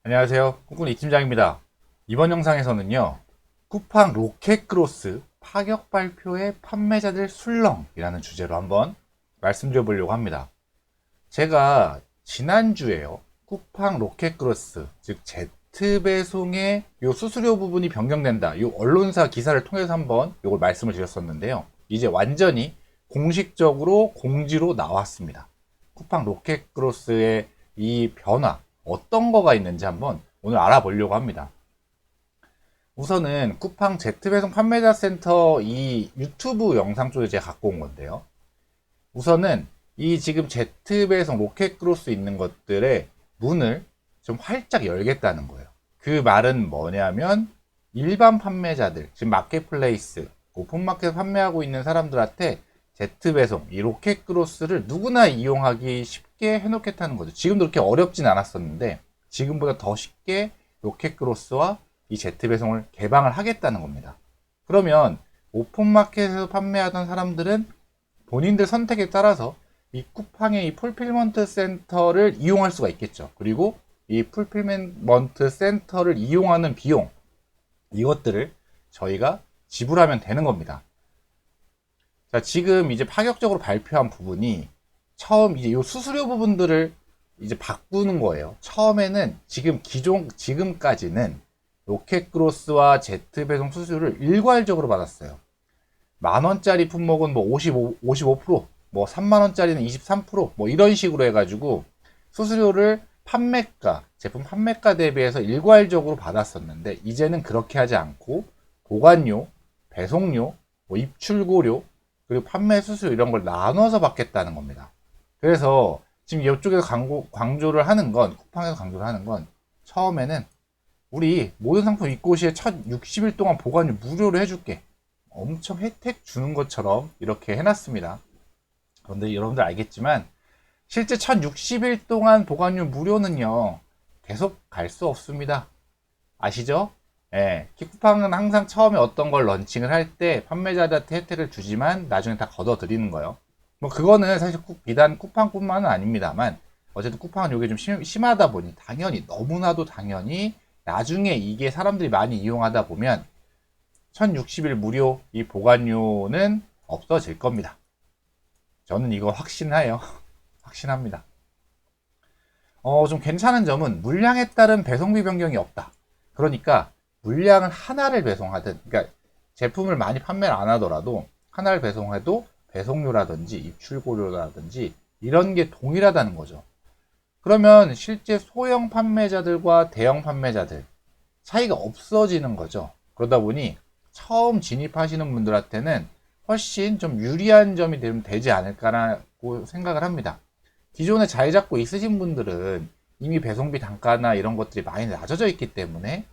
안녕하세요. 꿈꾸는 이팀장입니다. 이번 영상에서는요, 쿠팡 로켓크로스 파격 발표의 판매자들 술렁이라는 주제로 한번 말씀드려보려고 합니다. 제가 지난주에요, 쿠팡 로켓크로스, 즉 Z배송의 요 수수료 부분이 변경된다, 요 언론사 기사를 통해서 한번 요걸 말씀을 드렸었는데요. 이제 완전히 공식적으로 공지로 나왔습니다. 쿠팡 로켓크로스의 이 변화, 어떤 거가 있는지 한번 오늘 알아보려고 합니다. 우선은 쿠팡 Z배송 판매자 센터 이 유튜브 영상 쪽에 제가 갖고 온 건데요. 우선은 이 지금 Z배송 로켓크로스 있는 것들의 문을 좀 활짝 열겠다는 거예요. 그 말은 뭐냐면 일반 판매자들, 지금 마켓플레이스, 오픈마켓 판매하고 있는 사람들한테 Z배송, 이 로켓크로스를 누구나 이용하기 쉽게 해놓겠다는 거죠. 지금도 그렇게 어렵진 않았었는데 지금보다 더 쉽게 로켓크로스와 이 Z배송을 개방을 하겠다는 겁니다. 그러면 오픈마켓에서 판매하던 사람들은 본인들 선택에 따라서 이 쿠팡의 이 풀필먼트 센터를 이용할 수가 있겠죠. 그리고 이 풀필먼트 센터를 이용하는 비용, 이것들을 저희가 지불하면 되는 겁니다. 자, 지금 이제 파격적으로 발표한 부분이 처음 이제 요 수수료 부분들을 이제 바꾸는 거예요. 처음에는 지금까지는 로켓크로스와 Z배송 수수료를 일괄적으로 받았어요. 만원짜리 품목은 뭐 55%, 뭐 3만원짜리는 23%, 뭐 이런 식으로 해가지고 수수료를 제품 판매가 대비해서 일괄적으로 받았었는데, 이제는 그렇게 하지 않고 보관료, 배송료, 뭐 입출고료, 그리고 판매 수수료 이런 걸 나눠서 받겠다는 겁니다. 그래서 지금 이쪽에서 강조를 하는 건, 쿠팡에서 강조를 하는 건, 처음에는 우리 모든 상품 입고 시에 첫 60일 동안 보관료 무료로 해줄게, 엄청 혜택 주는 것처럼 이렇게 해놨습니다. 그런데 여러분들 알겠지만 실제 1060일 동안 보관료 무료는요, 계속 갈 수 없습니다. 아시죠? 예, 쿠팡은 항상 처음에 어떤 걸 런칭을 할 때 판매자들한테 혜택을 주지만 나중에 다 걷어들이는 거예요. 뭐 그거는 사실 비단 쿠팡뿐만은 아닙니다만, 어쨌든 쿠팡은 이게 좀 심하다 보니 당연히, 너무나도 당연히 나중에 이게 사람들이 많이 이용하다 보면 1060일 무료 이 보관료는 없어질 겁니다. 저는 이거 확신해요. 확신합니다. 좀 괜찮은 점은 물량에 따른 배송비 변경이 없다. 그러니까 물량을 하나를 배송하든, 그러니까 제품을 많이 판매를 안 하더라도 하나를 배송해도 배송료라든지 입출고료라든지 이런 게 동일하다는 거죠. 그러면 실제 소형 판매자들과 대형 판매자들 차이가 없어지는 거죠. 그러다 보니 처음 진입하시는 분들한테는 훨씬 좀 유리한 점이 되지 않을까라고 생각을 합니다. 기존에 자리 잡고 있으신 분들은 이미 배송비 단가나 이런 것들이 많이 낮아져 있기 때문에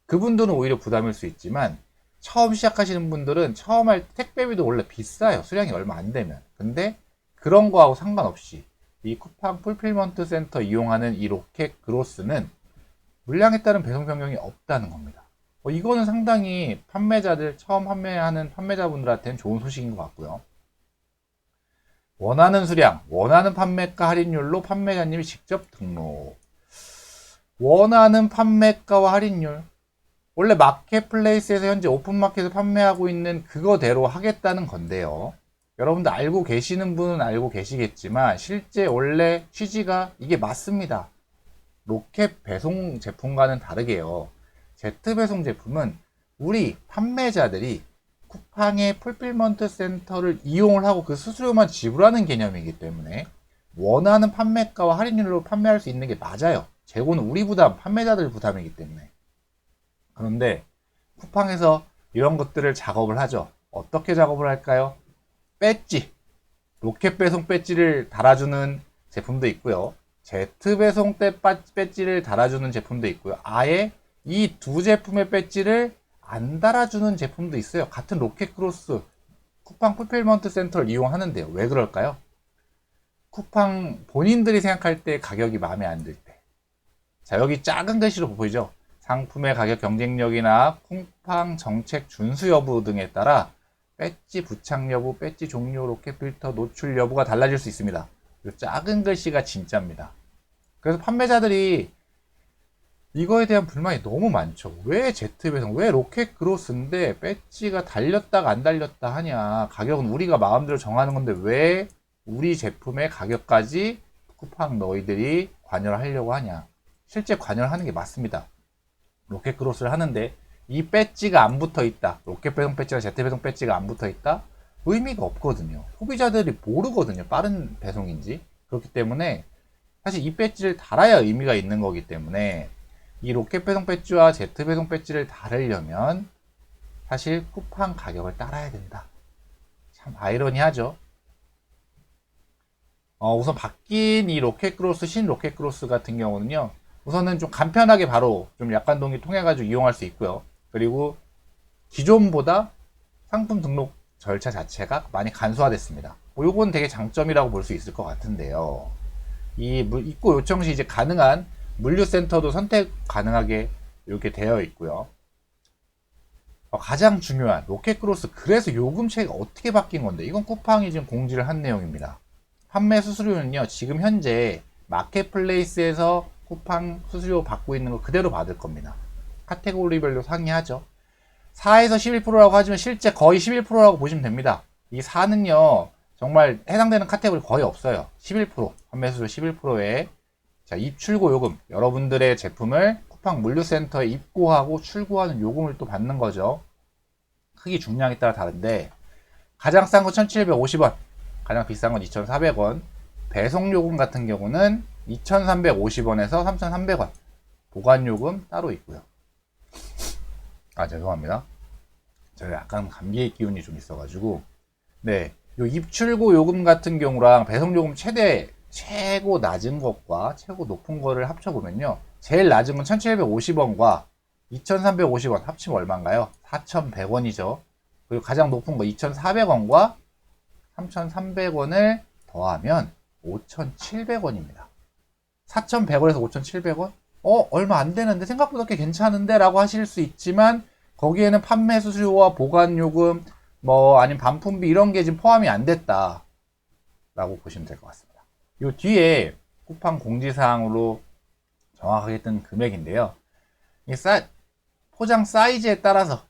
그분들은 오히려 부담일 수 있지만, 처음 시작하시는 분들은 처음 할 택배비도 원래 비싸요. 수량이 얼마 안 되면. 근데 그런 거하고 상관없이 이 쿠팡 풀필먼트 센터 이용하는 이 로켓 그로스는 물량에 따른 배송 변경이 없다는 겁니다. 이거는 상당히 처음 판매하는 판매자분들한테는 좋은 소식인 것 같고요. 원하는 수량, 원하는 판매가 할인율로 판매자님이 직접 등록. 원하는 판매가와 할인율. 원래 마켓플레이스에서 현재 오픈마켓에서 판매하고 있는 그거대로 하겠다는 건데요. 여러분들 알고 계시는 분은 알고 계시겠지만 실제 원래 취지가 이게 맞습니다. 로켓 배송 제품과는 다르게요, Z배송 제품은 우리 판매자들이 쿠팡의 풀필먼트 센터를 이용을 하고 그 수수료만 지불하는 개념이기 때문에 원하는 판매가와 할인율로 판매할 수 있는 게 맞아요. 재고는 우리 부담, 판매자들 부담이기 때문에. 그런데 쿠팡에서 이런 것들을 작업을 하죠. 어떻게 작업을 할까요? 배지, 로켓 배송 배지를 달아주는 제품도 있고요. Z배송 때 배지를 달아주는 제품도 있고요. 아예 이 두 제품의 배지를 안 달아주는 제품도 있어요. 같은 로켓크로스, 쿠팡 풀필먼트 센터를 이용하는데요. 왜 그럴까요? 쿠팡 본인들이 생각할 때 가격이 마음에 안 들 때. 자, 여기 작은 글씨로 보이죠? 상품의 가격 경쟁력이나 쿠팡 정책 준수 여부 등에 따라 배지 부착 여부, 배지 종류, 로켓 필터 노출 여부가 달라질 수 있습니다. 이 작은 글씨가 진짜입니다. 그래서 판매자들이 이거에 대한 불만이 너무 많죠. 왜 Z배송, 왜 로켓 그로스인데 배지가 달렸다가 안 달렸다 하냐. 가격은 우리가 마음대로 정하는 건데 왜 우리 제품의 가격까지 쿠팡 너희들이 관여를 하려고 하냐. 실제 관여를 하는 게 맞습니다. 로켓 크로스를 하는데 이 배지가 안 붙어 있다. 로켓 배송 배지와 Z 배송 배지가 안 붙어 있다. 의미가 없거든요. 소비자들이 모르거든요. 빠른 배송인지. 그렇기 때문에 사실 이 배지를 달아야 의미가 있는 거기 때문에 이 로켓 배송 배지와 Z 배송 배지를 다르려면 사실 쿠팡 가격을 따라야 된다. 참 아이러니하죠. 우선 바뀐 이 로켓 크로스, 신 로켓 크로스 같은 경우는요. 우선은 좀 간편하게 바로 좀 약관 동의 통해 가지고 이용할 수 있고요. 그리고 기존보다 상품 등록 절차 자체가 많이 간소화됐습니다. 요건 되게 장점이라고 볼 수 있을 것 같은데요. 이 입고 요청 시 이제 가능한 물류센터도 선택 가능하게 이렇게 되어 있고요. 가장 중요한 로켓 크로스, 그래서 요금체가 어떻게 바뀐 건데, 이건 쿠팡이 지금 공지를 한 내용입니다. 판매 수수료는요, 지금 현재 마켓플레이스에서 쿠팡 수수료 받고 있는 거 그대로 받을 겁니다. 카테고리별로 상이하죠. 4에서 11%라고 하지만 실제 거의 11%라고 보시면 됩니다. 이 4는요, 정말 해당되는 카테고리 거의 없어요. 11%, 판매 수수료 11%에 자, 입출고 요금, 여러분들의 제품을 쿠팡 물류센터에 입고하고 출고하는 요금을 또 받는 거죠. 크기 중량에 따라 다른데 가장 싼 건 1,750원, 가장 비싼 건 2,400원, 배송요금 같은 경우는 2,350원에서 3,300원, 보관요금 따로 있고요. 죄송합니다. 제가 약간 감기의 기운이 좀 있어가지고, 네, 요 입출고 요금 같은 경우랑 배송요금 최고 낮은 것과 최고 높은 거를 합쳐보면요, 제일 낮은 건 1,750원과 2,350원 합치면 얼마인가요? 4,100원이죠. 그리고 가장 높은 거 2,400원과 3,300원을 더하면 5,700원입니다. 4,100원에서 5,700원? 얼마 안 되는데 생각보다 꽤 괜찮은데 라고 하실 수 있지만, 거기에는 판매 수수료와 보관요금, 아니면 반품비 이런 게 지금 포함이 안 됐다 라고 보시면 될 것 같습니다. 요 뒤에 쿠팡 공지사항으로 정확하게 뜬 금액인데요. 이 포장 사이즈에 따라서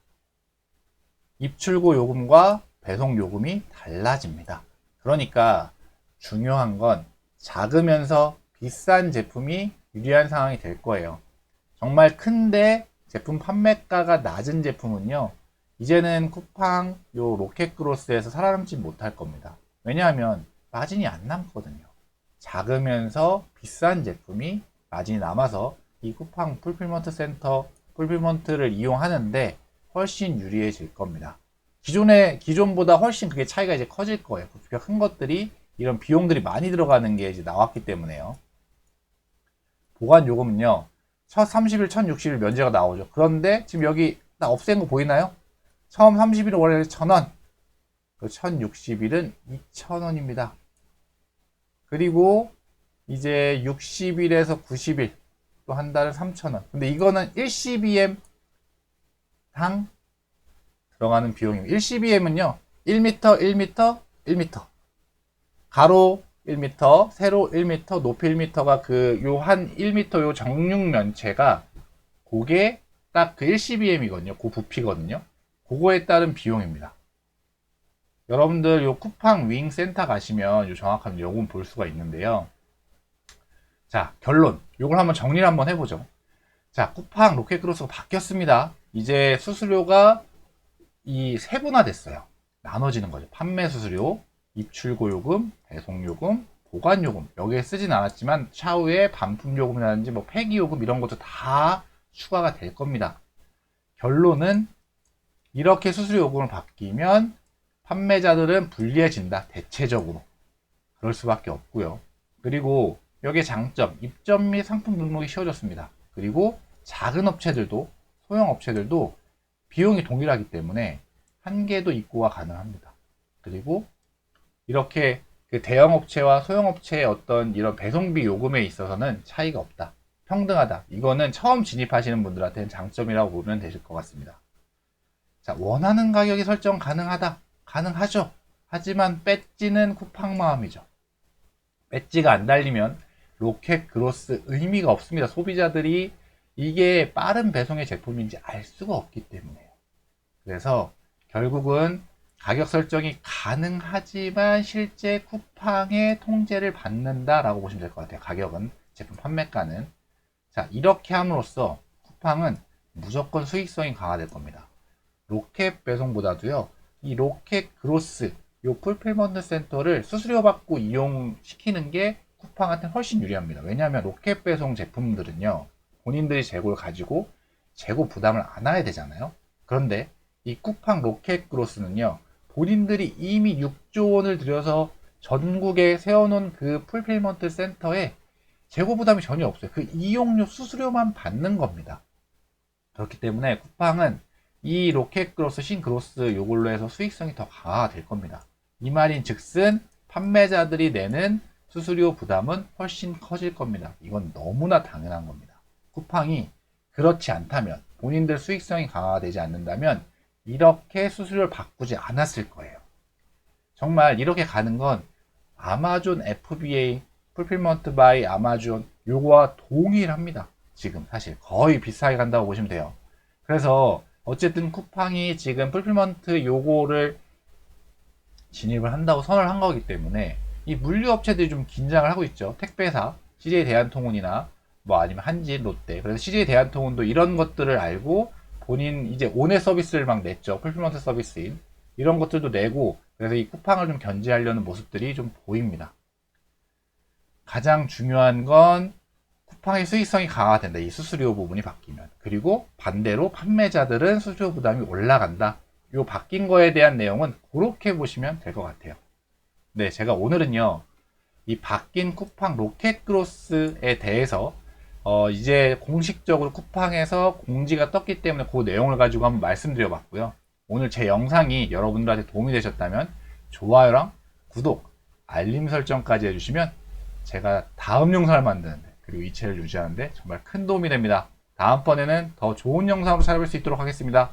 입출고 요금과 배송 요금이 달라집니다. 그러니까 중요한 건 작으면서 비싼 제품이 유리한 상황이 될 거예요. 정말 큰데 제품 판매가가 낮은 제품은요, 이제는 쿠팡 요 로켓 크로스에서 살아남지 못할 겁니다. 왜냐하면 마진이 안 남거든요. 작으면서 비싼 제품이 마진이 남아서 이 쿠팡 풀필먼트 센터 풀필먼트를 이용하는데 훨씬 유리해질 겁니다. 기존보다 훨씬 그게 차이가 이제 커질 거예요. 부피가 큰 것들이, 이런 비용들이 많이 들어가는 게 이제 나왔기 때문에요. 보관 요금은요, 첫 30일, 1060일 면제가 나오죠. 그런데 지금 여기 딱 없앤 거 보이나요? 처음 30일은 원래 1,000원, 1060일은 2,000원입니다. 그리고 이제 60일에서 90일 또 한 달은 3,000원. 근데 이거는 1CBM 당 들어가는 비용입니다. 1CBM은요, 1m, 1m, 1m. 가로 1m, 세로 1m, 높이 1m가 요 한 1m 요 정육 면체가 그게 딱 그 1CBM이거든요. 그 부피거든요. 그거에 따른 비용입니다. 여러분들 요 쿠팡 윙 센터 가시면 요 정확한 요금 볼 수가 있는데요. 자, 결론. 요걸 한번 정리를 한번 해보죠. 자, 쿠팡 로켓 크로스가 바뀌었습니다. 이제 수수료가 이 세분화됐어요. 나눠지는 거죠. 판매 수수료, 입출고 요금, 배송 요금, 보관 요금. 여기에 쓰진 않았지만 차후에 반품 요금이라든지 폐기 요금 이런 것도 다 추가가 될 겁니다. 결론은 이렇게 수수료 요금을 바뀌면 판매자들은 불리해진다. 대체적으로. 그럴 수밖에 없고요. 그리고 여기에 장점, 입점 및 상품 등록이 쉬워졌습니다. 그리고 작은 업체들도, 소형 업체들도 비용이 동일하기 때문에 한 개도 입고가 가능합니다. 그리고 이렇게 그 대형 업체와 소형 업체의 어떤 이런 배송비 요금에 있어서는 차이가 없다. 평등하다. 이거는 처음 진입하시는 분들한테는 장점이라고 보면 되실 것 같습니다. 자, 원하는 가격이 설정 가능하다. 가능하죠. 하지만 배지는 쿠팡 마음이죠. 배지가 안 달리면 로켓 크로스 의미가 없습니다. 소비자들이 이게 빠른 배송의 제품인지 알 수가 없기 때문에요. 그래서 결국은 가격 설정이 가능하지만 실제 쿠팡의 통제를 받는다라고 보시면 될 것 같아요. 가격은, 제품 판매가는. 자, 이렇게 함으로써 쿠팡은 무조건 수익성이 강화될 겁니다. 로켓 배송보다도요, 이 로켓 그로스, 요 풀필먼트 센터를 수수료 받고 이용시키는 게 쿠팡한테 훨씬 유리합니다. 왜냐하면 로켓 배송 제품들은요, 본인들이 재고를 가지고 재고 부담을 안 해야 되잖아요. 그런데 이 쿠팡 로켓 그로스는요, 본인들이 이미 6조 원을 들여서 전국에 세워놓은 그 풀필먼트 센터에 재고 부담이 전혀 없어요. 그 이용료 수수료만 받는 겁니다. 그렇기 때문에 쿠팡은 이 로켓 그로스, 신그로스 요걸로 해서 수익성이 더 강화될 겁니다. 이 말인 즉슨 판매자들이 내는 수수료 부담은 훨씬 커질 겁니다. 이건 너무나 당연한 겁니다. 쿠팡이 그렇지 않다면, 본인들 수익성이 강화되지 않는다면 이렇게 수수료를 바꾸지 않았을 거예요. 정말 이렇게 가는 건 아마존 FBA, 풀필먼트 바이 아마존 요거와 동일합니다. 지금 사실 거의 비슷하게 간다고 보시면 돼요. 그래서 어쨌든 쿠팡이 지금 풀필먼트 요거를 진입을 한다고 선언을 한 거기 때문에 이 물류업체들이 좀 긴장을 하고 있죠. 택배사, CJ 대한통운이나 뭐 아니면 한진, 롯데. 그래서 CJ 대한통운도 이런 것들을 알고 본인 이제 온의 서비스를 막 냈죠. 풀필먼트 서비스인. 이런 것들도 내고, 그래서 이 쿠팡을 좀 견제하려는 모습들이 좀 보입니다. 가장 중요한 건 쿠팡의 수익성이 강화된다. 이 수수료 부분이 바뀌면. 그리고 반대로 판매자들은 수수료 부담이 올라간다. 요 바뀐 거에 대한 내용은 그렇게 보시면 될 것 같아요. 네, 제가 오늘은요, 이 바뀐 쿠팡 로켓 그로스에 대해서 이제 공식적으로 쿠팡에서 공지가 떴기 때문에 그 내용을 가지고 한번 말씀드려 봤고요. 오늘 제 영상이 여러분들한테 도움이 되셨다면 좋아요랑 구독, 알림 설정까지 해주시면 제가 다음 영상을 만드는데, 그리고 이 채널 유지하는데 정말 큰 도움이 됩니다. 다음번에는 더 좋은 영상으로 찾아뵐 수 있도록 하겠습니다.